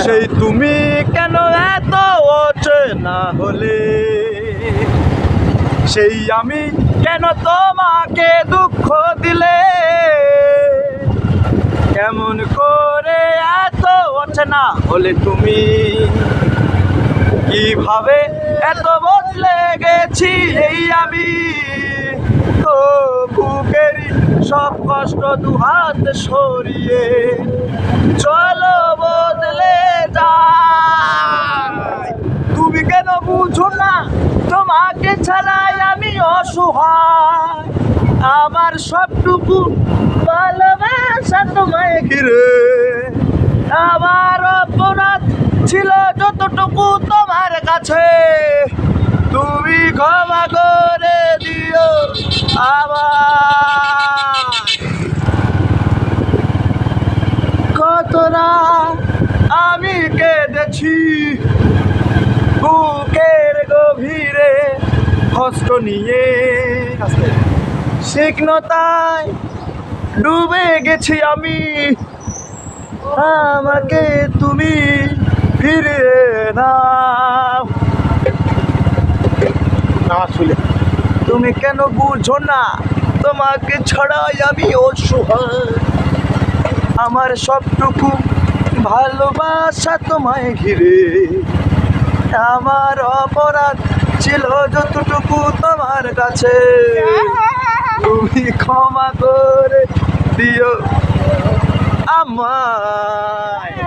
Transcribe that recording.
সেই তুমি কেন এত অচেনা হলে, সেই আমি কেন তোমাকে দুঃখ দিলে, কেমন করে এত অচেনা হলে তুমি, কিভাবে এত বদলে গেছি এই আমি। তো বুকেরই সব কষ্ট দুহাত সরিয়ে চলো বদলে যাই। তুমি কেন বুঝো না তোমাকে ছাড়াই আমি অসহায়, আমার সবটুকু ভালোবাসা তোমায় ঘিরে। আমার অপরাধ ছিল যতটুকু তোমার কাছে, তুমি ক্ষমা করে দিও আমার। কতটা আমি কেঁদেছি বুকের গভীরে কষ্ট নিয়ে, শিকনতায় ডুবে গেছি আমি, আমাকে তুমি ফিরে নাও। আসলে তুমি কেন বুঝো না তোমাকে ছাড়াই আমি অসহায়, আমার সবটুকু ভালোবাসা তোমায় ঘিরে। আমার অপরাধ ছিল যতটুকু তোমার কাছে, তুমি ক্ষমা করে দিও আমায়।